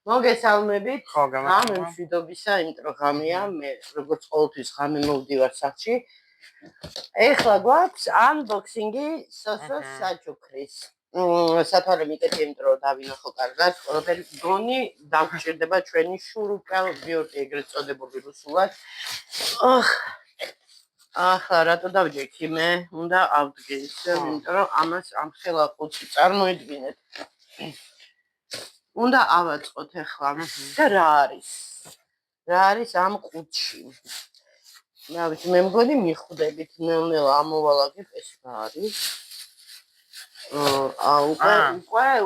მოგესალმებით. ხო, გამარჯობა. ამ მშვიდობისა, იმიტომ რომ ღამეა, მე როგორც ყოველთვის ღამე მოვდივარ სახლში. ეხლა გვაქვს unboxing-ი სოსოს საჩუქრის. სათვალე მიკეთე, იმიტომ რომ დავინახო კარგად, ყველაფერი გონი დაგვჭირდება ჩვენი შურუპელ ბიოტი ეგრეთ წოდებული რუსულად. ახლა რატო დავჯექი მე? უნდა ავდგე ისე, იმიტომ რომ ამას ამ ხელა ყუთი წარმოიდგინეთ. უნდა ავაწყოთ ახლა და რა არის? რა არის ამ ყუთში? რა ვიცი, მე მგონი მიხვდებით ნელ-ნელა ამოვალაგებ ეს რა არის?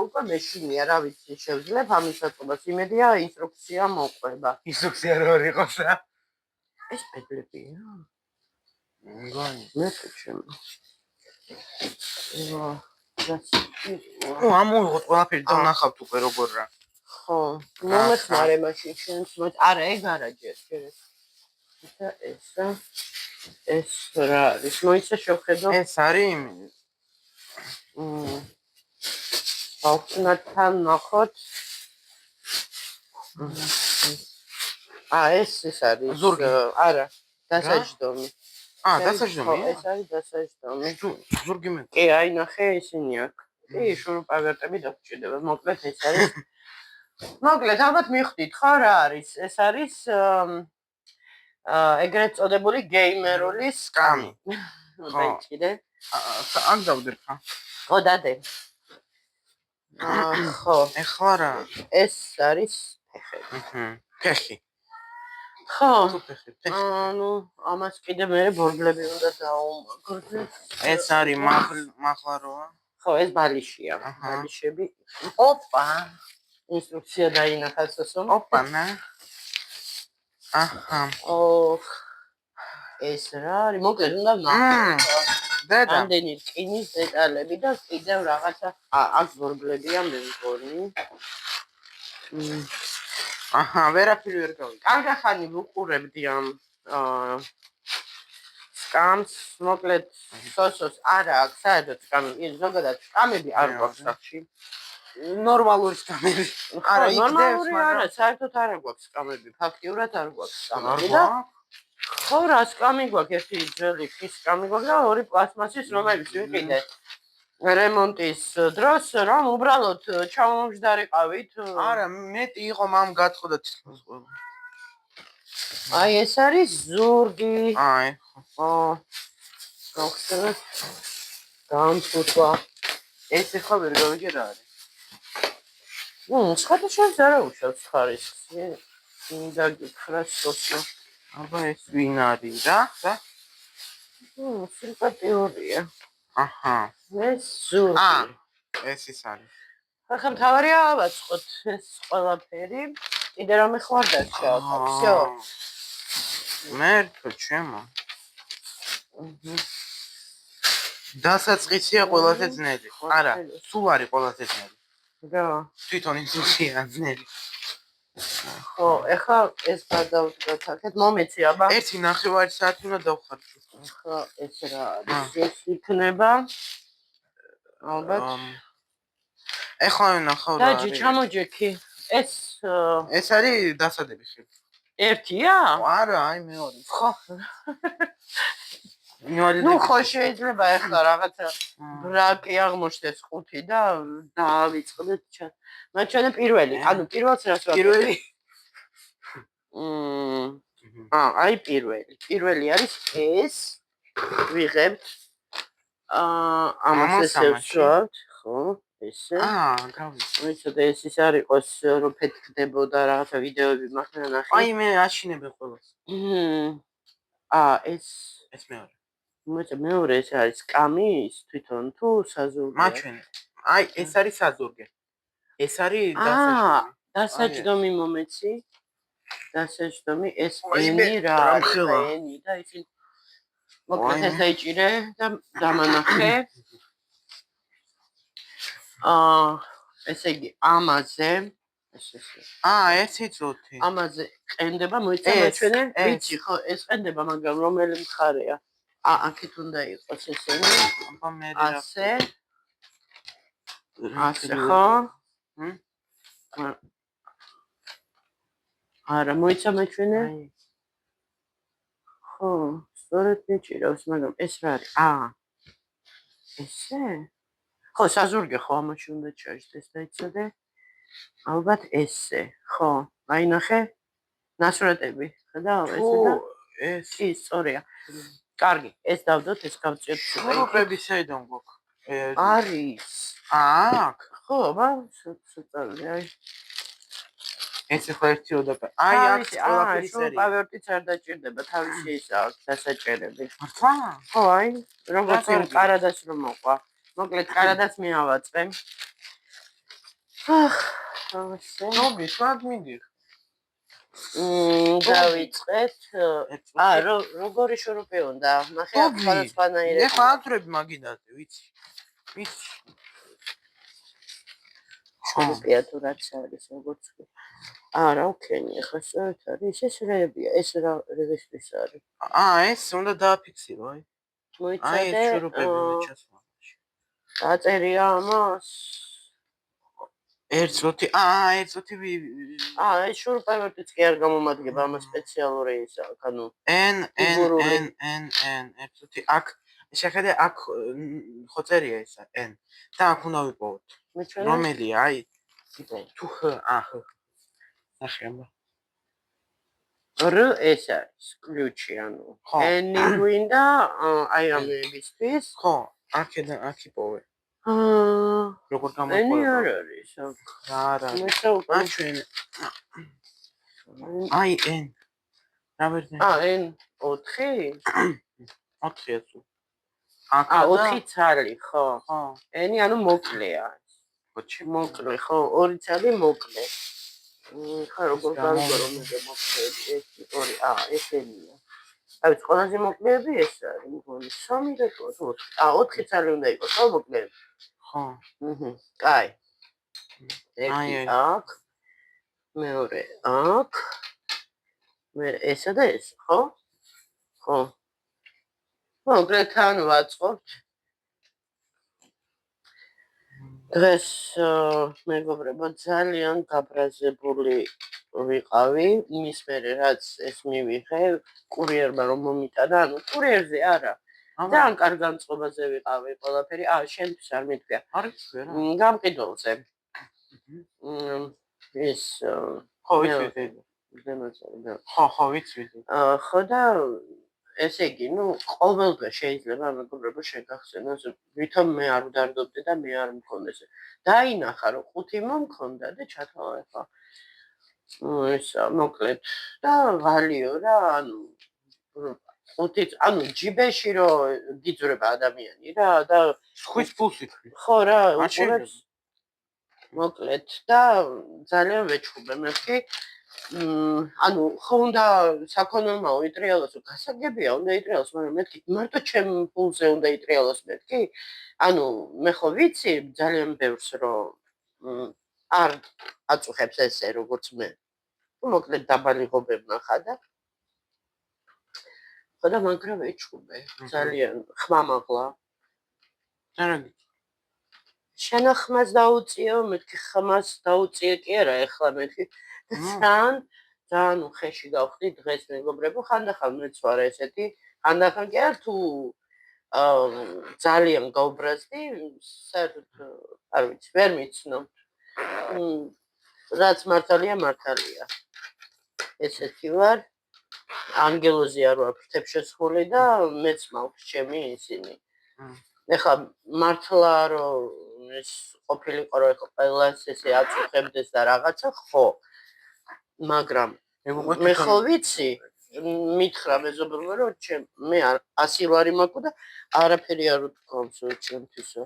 უკვე მეშინია, რა ვიცი, შევძლებ ამის საწყობას. იმედია ინსტრუქცია მოყვება. ინსტრუქცია რო იყოს რა? ეს პედლებია? მგონი. მე შეჩემ. ამოვიღოთ ყველაფერი და ვნახავთ უკვე როგორ რა. ხო, მომეხმარე მაშინ შენს მოწ. არა, ეგ არა ჯერ. და ეს რა არის? მოიცა შევხედო. ეს არის ავხსნათან ნახოთ. ეს არის ზურგი. არა, დასაჯდომი. დასაჯდომი? ეს არის დასაჯდომი. ზურგი მე. კი, აი ნახე, ისინი აქვს. კი, შურუპავერტები დაგჭირდება. მოკლედ ეს არის. მოკლედ, ალბათ მიხვდით ხო რა არის? ეს არის ეგრეთ წოდებული გეიმერული სკამი. დაიჭირე. აქ დავდებ ხა. ხო, დადე. ხო, ეხლა რა? ეს არის ფეხი. ფეხი. ხო. ფეხი. ამას კიდე მე ბორბლები უნდა დაუმაგრდე. ეს არის მაღლაროა. ხო, ეს ბალიშია. ბალიშები. ოპა. ინსტრუქცია დაინახა სოსომ. ოპა, ნა. ეს რა არის? მოკლედ უნდა ნახოთ. დედა. ამდენი რკინის დეტალები და კიდევ რაღაცა. აქ ბორბლებია მე მგონი. ვერაფერი ვერ გავიგე. კარგი ხანი ვუყურებდი ამ სკამს, მოკლედ სოსოს არა აქვს საერთოდ სკამი, ზოგადად სკამები არ გვაქვს სახში. ნორმალური სკამები. არა, ნორმალური არა, საერთოდ არ გვაქვს სკამები, ფაქტიურად არ გვაქვს სკამები და ხო რა სკამი გვაქვს, ერთი ძველი ხის სკამი გვაქვს და ორი პლასმასის, რომელიც ვიყიდე რემონტის დროს, რომ უბრალოდ ჩავამოჯდარიყავით. არა, მეტი იყო მამ გაწყვეტა თითქოს ყველა. აი ეს არის ზურგი. აი, ხო. გავხსენე. გამწუთვა. ეს ახლა ვერ გავიგე რა არის. სხვადასხვას არა უშავს ხარისხს. მინდა გითხრა სოსო. აბა ეს ვინ არის რა? რა? სიმპათიურია. ეს ზურგი. ეს ის არის. ახლა მთავარია ავაწყოთ ეს ყველაფერი. კიდე რამე ხوار დარჩა. всё. მერტო ჩემო. დასაწყისია ყველაზე ძნელი. არა, სულ არის ყველაზე ძნელი. რა? თვითონ ინსტრუქცია ძნელი. ხო, ეხლა ეს გადავდგათ აქეთ, მომეცი აბა. 1:09 საათი უნდა დავხარჯო. ხო, ეს რა არის? ეს იქნება. ალბათ. ეხლა ვნახავ რა. დაჯი, ჩამოჯექი. ეს არის დასადები ხი. ერთია? არა, აი მეორე. ხო. ნუ ხო შეიძლება ეხლა რაღაცა ბრაკი აღმოჩნდეს ყუთი და დაავიწყდეთ ჩვენ. მაგრამ პირველი, ანუ პირველს რას ვაკეთებ? პირველი. აი პირველი. პირველი არის ეს. ვიღებთ. ამას შევშოთ, ხო? ესე. გავიცი. ვიცოდე ეს ის არ იყოს რომ ფეთქდებოდა რაღაცა ვიდეოები მაგან ნახე. აი მე აშინებ ყველას. ეს მეორე. მეორე ეს არის სკამის თვითონ თუ საზურგე? მაჩვენე. აი ეს არის საზურგე. ეს არის დასაჯდომი. დასაჯდომი მომეცი. დასაჯდომი ეს ენი რა არის? ენი და ისინი მოკლედ ეს დაიჭირე და დამანახე. ესე იგი ამაზე ეს იწოთი. ამაზე ყენდება მოიწამაჩვენე ვიცი ხო ეს ყენდება მაგრამ რომელი მხარეა აქეთ უნდა იყოს ესენი აბა მე ასე ხო არა მოიცა მეჩვენე ხო სწორედ მიჭირავს მაგრამ ეს რა არის ესე ხო საზურგე ხო ამაში უნდა ჩაიშდეს და იცოდე ალბათ ესე ხო აი ნახე ნასურატები ხედავ ესე და ეს კი სწორია კარგი ეს დავდოთ ეს გავწიოთ შურუპები საიდან გვაქვს არის აქ ხო საწოლი აი ეს ხო ერთი ოდაპე აი აქ ყველაფერი სერია პავერტიც არ დაჭირდება თავისი ისაა დასაჭერები მართლა ხო აი როგორც კარადას რომ მოყვა მოკლედ კარადას მიავაწყე ნობი სად მინდიხ დავიწყეთ როგორი შურუპი უნდა ნახე აქ სხვადასხვანაირად ეხლა ათვრები მაგიდაზე ვიცი შურუპია თუ რაც არის როგორც არა ოკეი ეხლა სწორად არის ეს რეებია ეს რა რეგისტრის არის ეს უნდა დააფიქსირო აი მოიცადე შურუპები უნდა ჩასვამაში დაწერია ამას ერთოთი ეს შურუპებიც კი არ გამომადგება ამას სპეციალური ისა ანუ n ერთოთი აქ შეხედე აქ ხო წერია ისა n და აქ უნდა ვიპოვოთ რომელია აი თუ ხ ნახე აბა რ ეს არის ключი ანუ n-ი გვინდა აი ამებისთვის ხო აქედან აქ იპოვე როგორ n-ი არ არის არა აჩვენ აი n რა ვერდე n 4 4-ია თუ 4 ცალი ხო ხო n-ი ანუ მოკლეა მოკლე ხო 2 ცალი მოკლე ხა როგორ გავიგო რომ მე მოკლეები ეს 2 ეს n-ია აი ყველაზე მოკლეები ეს არის მგონი 3 და 4 4 ცალი უნდა იყოს ხო მოკლეები ხო კაი ერთი აქ მეორე აქ მე ესა და ეს ხო ხო მოგრეთან ვაწყობთ დღეს მეგობრებო ძალიან გაბრაზებული ვიყავი მის მერე რაც ეს მივიღე კურიერმა რომ მომიტანა ანუ კურიერზე არა ძალიან კარგ განწყობაზე ვიყავი ყველაფერი შენთვის არ მითქვია არის ვერა გამყიდველზე ეს ხო ვიცი ხო ვიცი ხო და ესე იგი ნუ ყოველდღე შეიძლება მეგობრებო შეგახსენოს ვითომ მე არ ვდარდობდი და მე არ მქონდეს დაინახა რომ 5 მომქონდა და ჩათვალა ახლა ესა მოკლედ და ღალიო რა ანუ 5 ანუ ჯიბეში რომ გიძრება ადამიანი რა და ხვის ფულს იფრი ხო რა უყურებს მოკლედ და ძალიან ვეჩხუბე მეთქი ანუ ხო უნდა საქონელმაო იტრიალოს გასაგებია უნდა იტრიალოს მაგრამ მეთქი მარტო ჩემ ფულზე უნდა იტრიალოს მეთქი ანუ მე ხო ვიცი ძალიან ბევრს რომ არ აწუხებს ესე როგორც მე მოკლედ დაბალი ღობებმა ხადა ხოდა მაგრამ ვეჩხუბე ძალიან ხმამაღლა შენახმას დაუწიო მეთქი ხმას დაუწიე კი არა ეხლა მეთქი ძალიან უხეში გავხდი დღეს მეგობრებო ხანდახან მეც ვარ ესეთი ხანდახან კი არა თუ ძალიან გავბრაზდი საერთოდ არ ვიცი ვერ მიცნობ რაც მართალია მართალია ესეთი ვარ ანგელოზი არ ვარ ფრთებშესხული და მეც მაქვს ჩემი ისინი ეხლა მართლა რომ ეს ყოფილიყო რომ ეხლა ყველას ესე აწუხებდეს და რაღაცა ხო მაგრამ მე ხო ვიცი მითხრა მეზობელმა რომ მე 100 ლარი მაქვს და არაფერი არ უთქვამს ჩემთვისო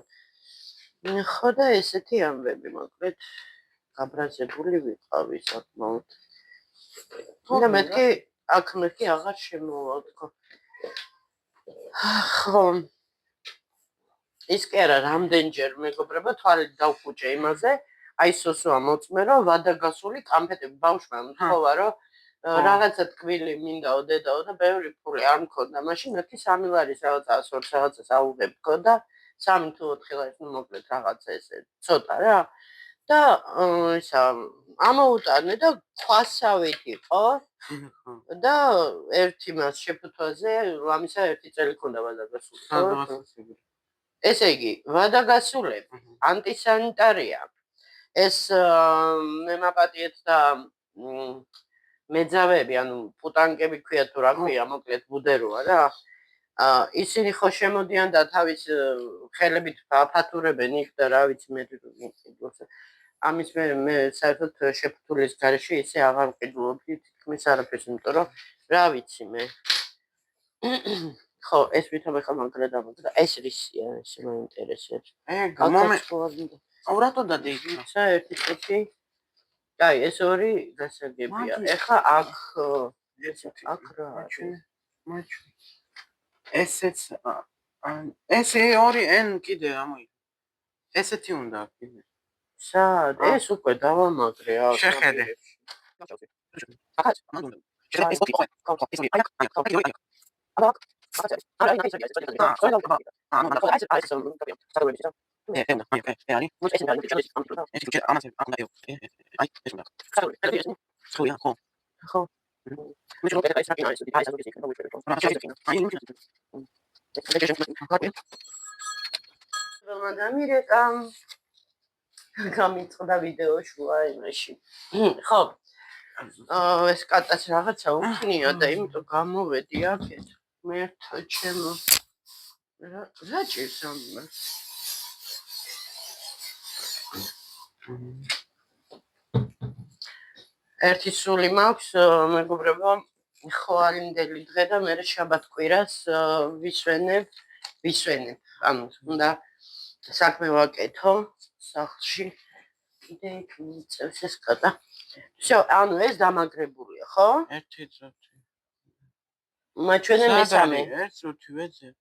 ხო და ესეთი ამბები მოკლედ გაბრაზებული ვიყავი საკმაოდ და მეთქი აქ მეთქი აღარ შემოვა თქო ხო ის კი არა რამდენჯერ მეგობრებო თვალით დავხუჭე იმაზე აი სოსოა მოწმე რომ ვადაგასული კამფეტები ბავშვმა მთხოვა რომ რაღაცა ტკბილი მინდაო დედაო და ბევრი ფული არ მქონდა მაშინ მეთქი 3 ლარის რაღაცას 2 რაღაცას აუღებ მქონდა 3 თუ 4 ლარის მოკლედ რაღაცა ესე ცოტა რა და ისა ამოუტანე და ქვასავით იყო და ერთი მას შეფუთვაზე ლამისა ერთი წელი ქონდა ვადაგასული. ესე იგი, ვადაგასულები, ანტისანიტარია. ეს მემაპატიეთ და მეძავები, ანუ პუტანკები ქვია თუ რა ქვია, მოკლედ ბუდეროა რა. ისინი ხო შემოდიან და თავის ხელებით აფათურებენ იქ და რა ვიცი მე ამის მე საერთოდ შეფუთულის გარეშე ისე აღარ ვყიდულობდი თითქმის არაფერს, იმიტომ რომ რა ვიცი მე. ხო, ეს ვითომ ეხლა მაგრა დამაგრა. ეს რისია, ეს მაინტერესებს. რატო დადი? საერთი წუთი. აი, ეს ორი გასაგებია. ეხლა აქ რა მაჩვი. ესეც ესე ორი n კიდე ამოი. ესეთი უნდა კიდე. სად? ეს უკვე დავამაგრე აქ. შეხედე. დამირეკა გამიწყდა ვიდეო შუა იმაში. ხო. ეს კატას რაღაცა უქნია და იმიტომ გამოვედი აქეთ. მე ჩემო რა ჭირს ამას? ერთი სული მაქვს, მეგობრებო, ხვალინდელი დღე და მე შაბათ-კვირას ვისვენებ. ანუ უნდა საქმე ვაკეთო სახლში. კიდე იქ მიწევს ეს კატა. всё, ანუ ეს დამაგრებულია, ხო? ერთი წუთი. მაჩვენე მესამე. ერთ წუთი ვეძებ.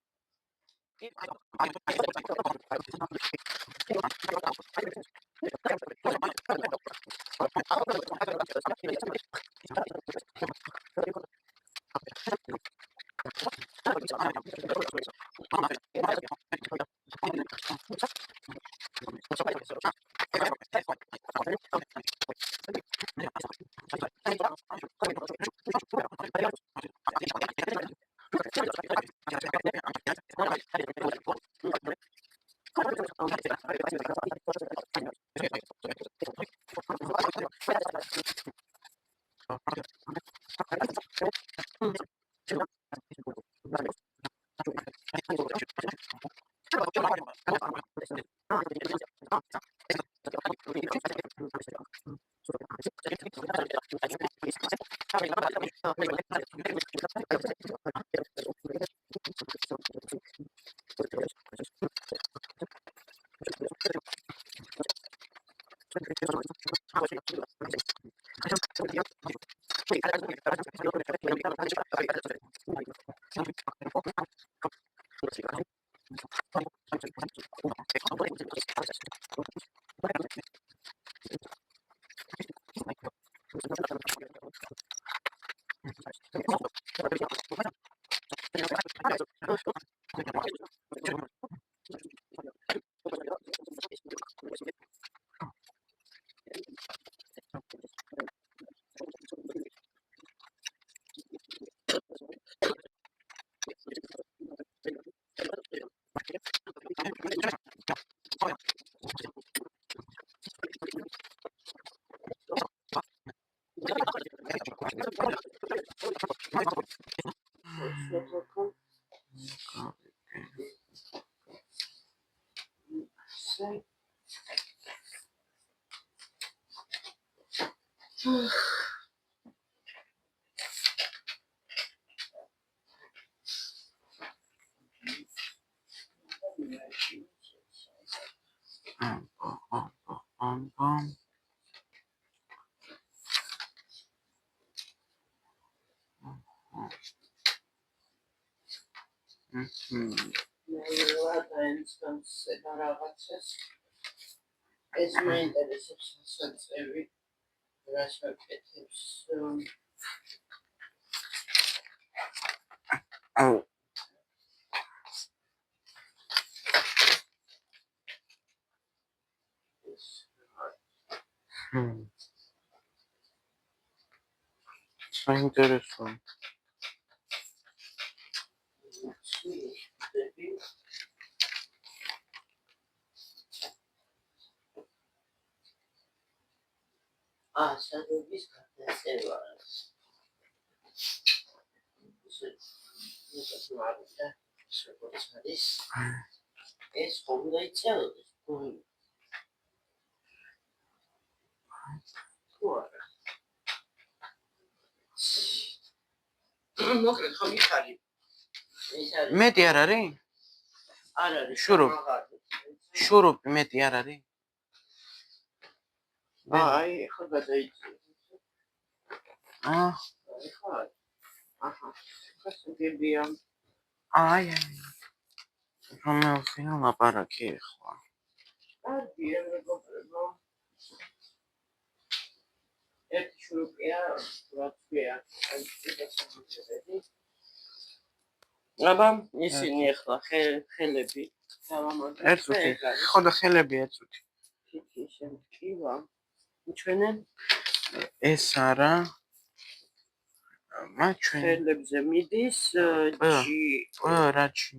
ეს მაინტერესებს საწევი რას ვაკეთებს საინტერესო. სადობის გადაწევა. ეს ხომ უნდა იცელოდეს. მოკლედ ხო მიხარი. მეტი არ არის? არ არის. შურუპი მეტი არ არის? აი, ხო გადაიწევ. ხო. აჰა. გასაგებია. აი. რომელშია ლაპარაკი ახლა? კარგია, მეგობრებო. ერთი შურუპია, რაცია. აბა, ისინი ახლა ხელები დავამატეთ. ერთუთი. ხო და ხელები ერთუთი. კივა. ჩვენენ ეს არა. ჩვენ ხელებზე მიდის რაჩი.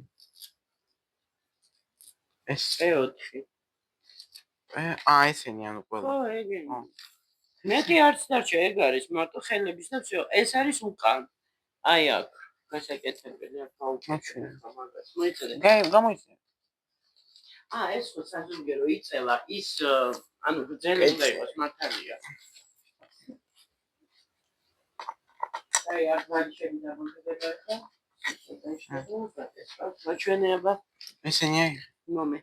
ეს E4. ესენი ანუ ყველა. ხო, ეგენი. მეტი არც დარჩა, ეგ არის მარტო ხელების და всё. ეს არის უკან. აი აქ. გასაკეთებელი აქ გავუჩვენე. მოიცადე. გამოიცადე. ეს ხო საზოგადო იწევა ის ანუ გძელი უნდა იყოს მართალია. აი აქ ვაჩები დამოკიდება ხა. მაჩვენეება. ესენი აი. მომე.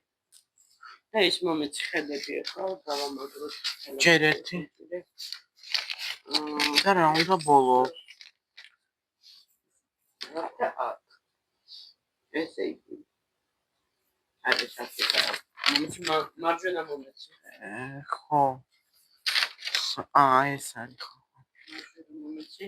და ის მომეც ხელები ხო დავამაგროთ. ჯერ ერთი. და რა უნდა ბოლო? ესე იგი. არის საფრთხე. მარჯვენა მომეცი. ხო. ეს არის ხო. მარჯვენა მომეცი.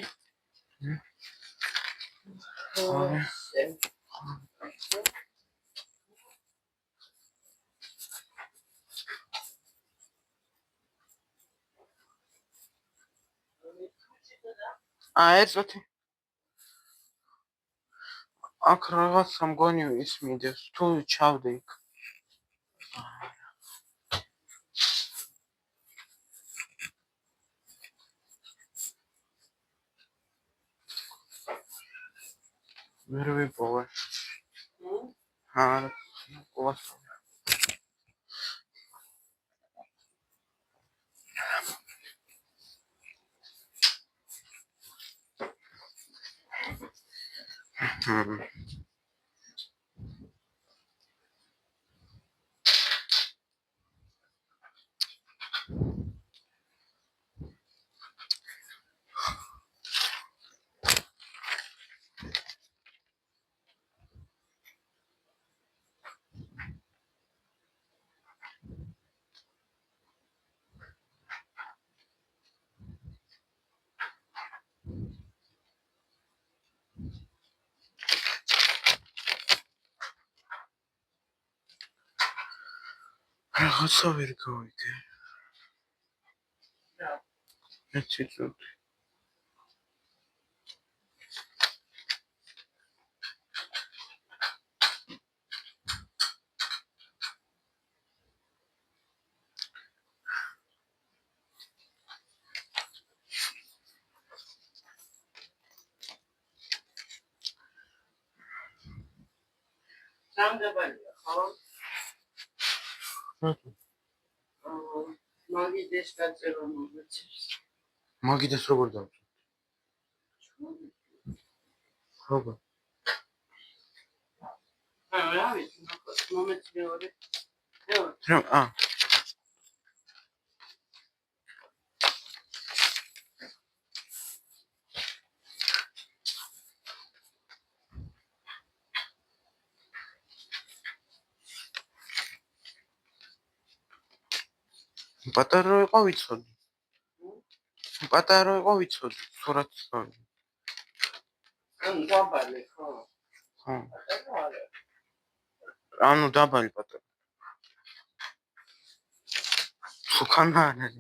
ერთუთი. აქ რაღაცა მგონი ის მიდის. თუ ჩავდე იქ. ვერ ვიპოვე. არა, ყოლას. რაღაცა ვერ გავიგე. ერთი წუთი. სამდებალია, ხო? მაგიდეს გაწერო მომეცეს. მაგიდეს როგორ დავწერ? როგორ? რა ვიცი, მომეცი მეორე. პატარა იყო ვიცოდი. პატარა იყო ვიცოდი. სურათს გავიგე. ანუ დაბალი ხო? ხო. ანუ დაბალი პატარა. სუკანა არის.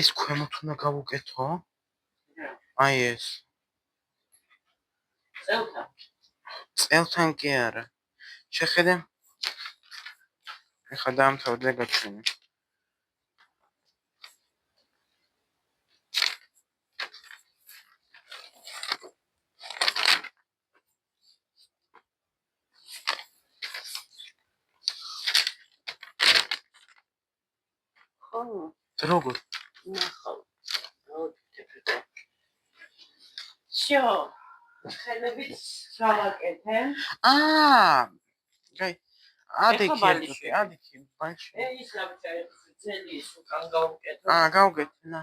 ეს ქვემოთ უნდა გავუკეთო? აი ეს. წელთან კი არა. შეხედე. ეხლა დაამთავრე გაჩვენე. როგორ? ნახავ. შო. ხელებით გავაკეთე. გაი. ადიქი, ბალში. ის ლაპტოპი ძელის უკან გავუკეთე. გავუკეთე, ნა.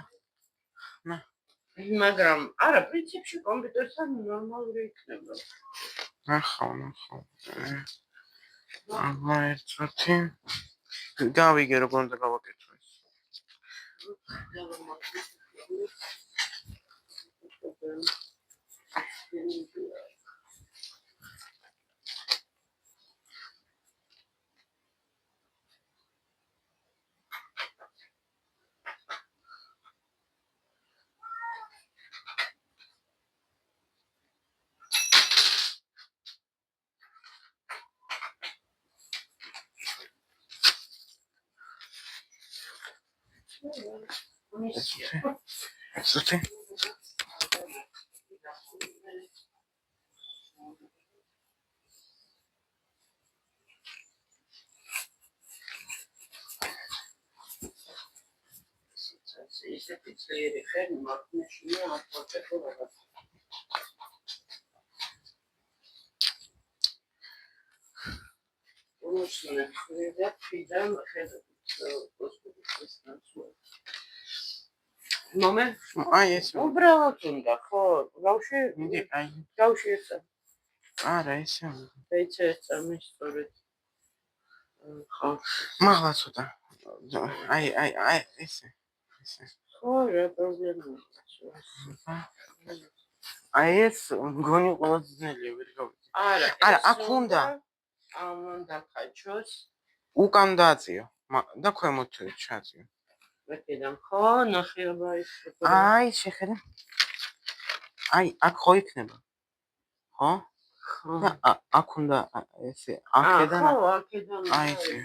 მაგრამ არა, პრინციპში კომპიუტერთან ნორმალური იქნება. ნახავ. ერთერთი. გავიგე როგორ უნდა გავაკეთო ეს. ესეთი. ისეთი ძლიერი ხელი მაგნეშია აპორტებობა. უსმენ ხდება ფიდან მომენტ აი ეს. უბრალოდ უნდა ხო გავში აი გავში ესა. არა ესე. ეცე წარმისწორეთ. ხო. მაღლა ცოტა. აი ესე. ხო რა პრობლემაა. აი ეს მგონი ყველაზე ძნელია ვერ გავიგე. არა აქ უნდა ამონდა ხაჩოს უკან დააწიო და ქვემოთ ჩააწიო. მეკიდან ხო ნახეობა ის. აი შეხედე. აი აქ ხო იქნება. ხო? და აქ უნდა ესე აქედან. ხო აქედან. აი ესე.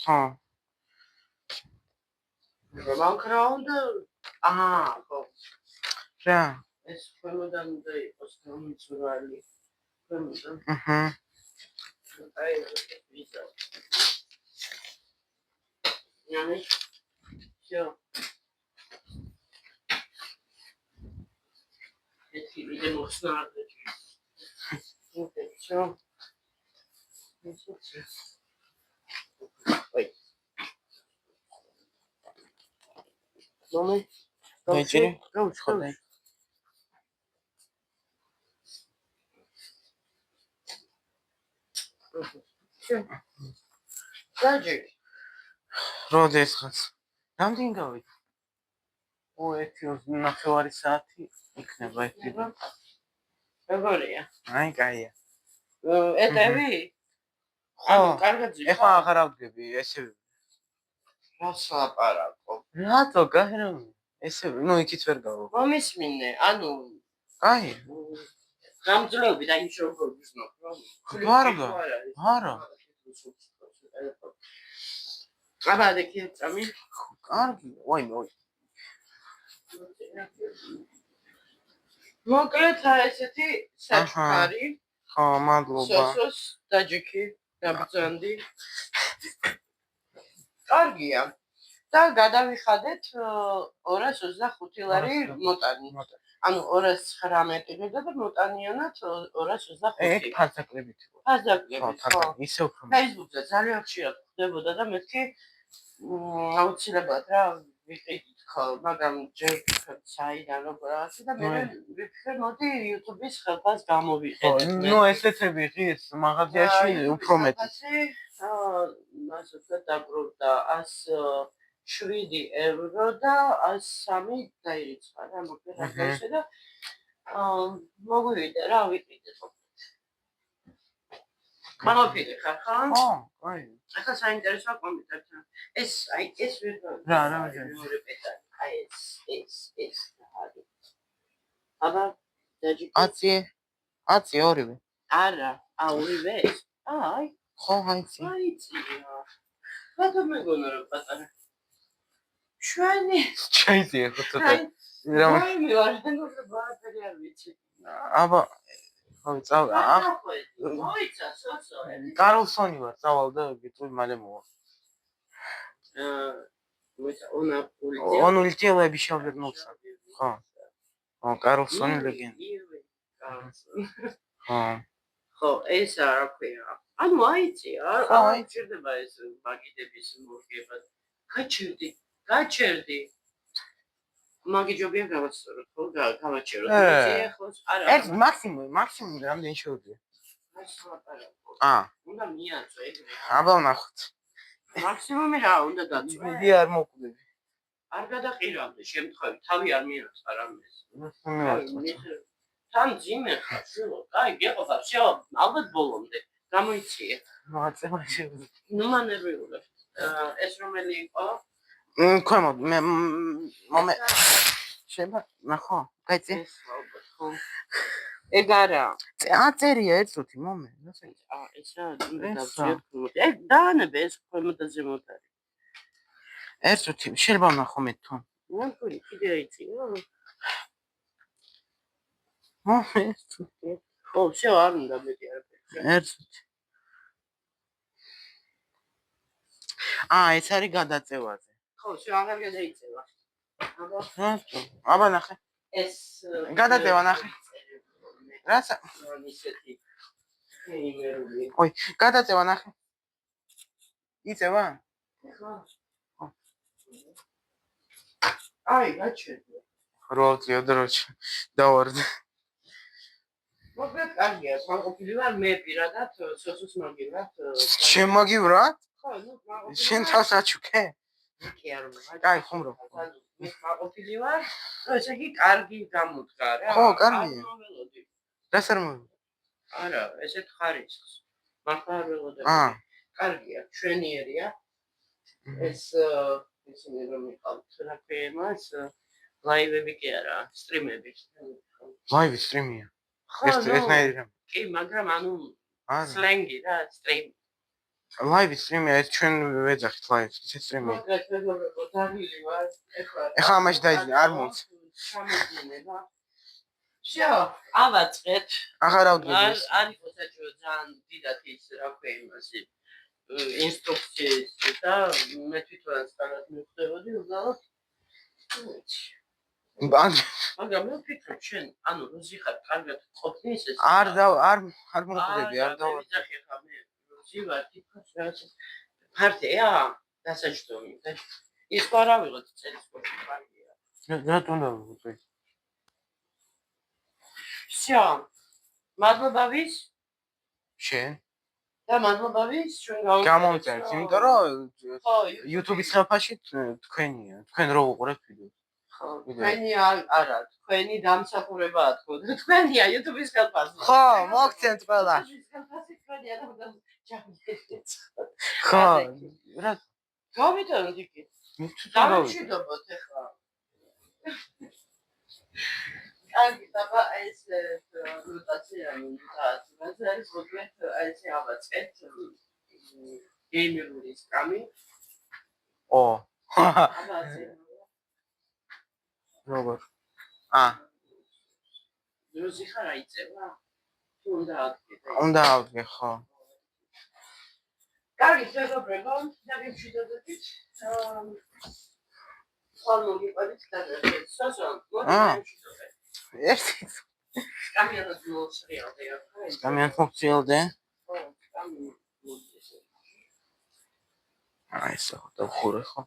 ხო. background ხო. რა? ეს ქვემოდან უნდა იყოს გამიწვალი. ქვემოდან. აი ვიზა. Yani Всё. Έτσι είναι μοσνάδε. Всё. Ой. Дома. Вечери. Сходай. Всё. Саджик. როდესღაც. რამდენი გავიდა? 1:09 საათი იქნება ეს ვიდეო. როგორია? აი, კაია. ეტევი? ხო, კარგად ζει. ეხლა აღარ ავდგები, ესე. რას ლაპარაკო? რატო, გაჰერა? ესე, ნუ იქით ვერ გავა. მომისმინე, ანუ კაი. გამძლეობი და ის როგორ ვიზნობ, რომ არა. აბა დეკი წამი. კარგი, ვაი. მოკლედ ესეთი საჩქარი. ხო, მადლობა. სოსოს დაჯიქი, გაბრძანდი. კარგია. და გადავიხადეთ 225 ლარი მოტანი. ანუ 219 და მოტანიანად 225. ეგ ფასაკლებით იყო. ფასაკლებით, ხო. ისე უფრო. Facebook-ზე ძალიან ხშირად ხდებოდა და მეთქი აუცილებლად რა ვიყიდით ხო, მაგრამ ჯერ საიდან როგორ ასე და მე ვიფიქრე მოდი YouTube-ის ხელფას გამოვიყენებ. ნუ ესეთები ღირს მაღაზიაში უფრო მეტი. მასე დაგროვდა 107 ევრო და 103 დაირიცხა რა მოკლედ და მოგვივიდა რა ვიყიდეთ. მაღალფილი ხარ ხო? ხო, აი. ახლა საინტერესოა კომპიუტერთან. ეს ვერ რა, მეორე პედალი. აი ეს. აბა დაჯიკი. 10 ორივე. არა, ორივე. აი. ხო, აიცი. აიცია. რატომ მეგონა რომ პატარა? შვენი. ჩაიცი ხო ცოტა. რა მე ვარ, ნუ ბარაფერი არ ვიცი. აბა ხო წავა. მოიცა სოსო. კარლსონი ვარ, წავალ და გიწვი მალე მოვა. მოიცა ონა Он улетел и обещал вернуться. ხო. ხო, კარლსონი ლეგენდა. ხო. ხო, ეს რა ქვია? ანუ აიცია, არ ჭირდება ეს მაგიდების მორგება. გაჩერდი. მაგიჯობია გავაცროთ, ხო, გავაჩეროთ. ეხლა არა. ეს მაქსიმუმ რამდენი შეუძლია? უნდა მიაწვე ეგრე. აბა ვნახოთ. მაქსიმუმი რა უნდა დაწვე? მიდი არ მოკვდები. არ გადაყირავდე შემთხვევით, თავი არ მიაწყარ ამას. მე თან ძიმე ხარ, შულო, კაი, გეყოფა, всё, ალბათ ბოლომდე. გამოიციე. მოაწევა შეუძლია. ნუ მანევრიულად. ეს რომელი იყო? ქვემოთ მე შეება ნახო გაიწე ეს ალბათ ხო. ეგ არა. წერია ერთოთი მომე ესა ეგ დაანებე ეს ქვემოთ და ზემოთ არის. ერთოთი შეიძლება ნახო მე თუ ნახული კიდე აიწია. მომე ხო, всё, არ უნდა მეტი არაფერი. ერთოთი ეს არის გადაწევაზე. ხო, всё, აღარ გადაიწევა. აბა ნახე. ეს გადაწევა ნახე. რაცა? ისეთი იმერული. ой, გადაწევა ნახე. იწევა? ხო. აი, გაჩერდა. როწიო დროჩი. დავარდე. მოკლედ კარგია, მაყოფილი ვარ მე პირადად, სოსოს მაგივრად. შემაგივრად? ხო, ნუ მაყოფილი. შენ თავს აჩუქე? კი არ უნდა. კაი, ხუმრო. მე მაყოფილი ვარ, ესე იგი კარგი გამოდგა რა. ხო, კარგია. რას არ მოვიდა? არა, ესეთ ხარისხს. მართლა არ ველოდები. კარგია, ჩვენიერია. ეს ისინი რომ იყავთ, რა ქვია იმას, ლაივები კი არა, სტრიმები. ლაივი სტრიმია. ესნაირი რამ. კი, მაგრამ ანუ სლენგი რა, სტრიმ. ლაივი სტრიმია, ეს ჩვენ ვეძახით ლაივს, ეს სტრიმია. მაგათ მეგობრებო, დაგილი ვარ, ეხლა ამაში დაიძინე, არ მომც. ჩამოძინება. всё, ავაწყეთ. აღარ ავდგები. არ იყო საჭირო ძალიან დიდად ის, რა ქვია იმასი, ინსტრუქციების და მე თვითონ სტანდარტ მივხვდებოდი, უბრალოდ მაგრამ მე ვფიქრობ, შენ, ანუ როზი ხარ, კარგად ყოფილი ეს არ მოხვდები, არ დავარ. ახლა მე როზი ვარ, თვითონ რაღაც ფარტია, დასაჯდომი. ის ყარა ავიღოთ წელის კოჩი პარტია. რატომ დავუწევ? всё. მადლობა ვის? შენ? და მადლობა ვის? ჩვენ გამომწერთ, იმიტომ რომ YouTube-ის ხელფაში თქვენია, თქვენ რო უყურებთ ვიდეოს. ხო, თქვენი არა, თქვენი დამსახურებაა თქო. თქვენია YouTube-ის ხელფასი. ხო, მოგცემთ ყველა. ხო, რა გავიტანოთ იქით. დავიშვიდობოთ ახლა. კარგი, დაბა ეს როტაცია მინდა. რაც არის მოკლედ ეს ავაწყეთ გეიმერული სკამი. როგორ? როზი ხარ აიწევა? თუ უნდა ავდგე. უნდა ავდგე, ხო. კარგი, მეგობრებო, დავიშვიდობოთ. ხალმოგიყვებით და სოსო, მოგიშვიდობეთ. ერთი. კამიანად მოწრიალდე, ხო? კამიანად მოწრიალდე? ხო, კამი მოწრიალდე. აი, ესა დავხურე, ხო?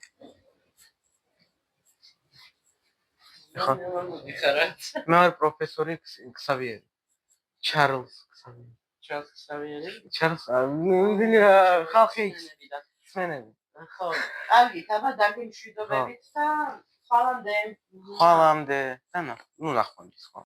ხო. მე ვარ პროფესორი ქსავიერი. ჩარლზ ქსავიერი. ჩარლზ ქსავიერი? ჩარლზ, ხალხი სმენები. ხო. კარგი, დაბა დაგიმშვიდობებით და ხვალამდე. ხვალამდე. და ნუ ნახვამდის, ხო.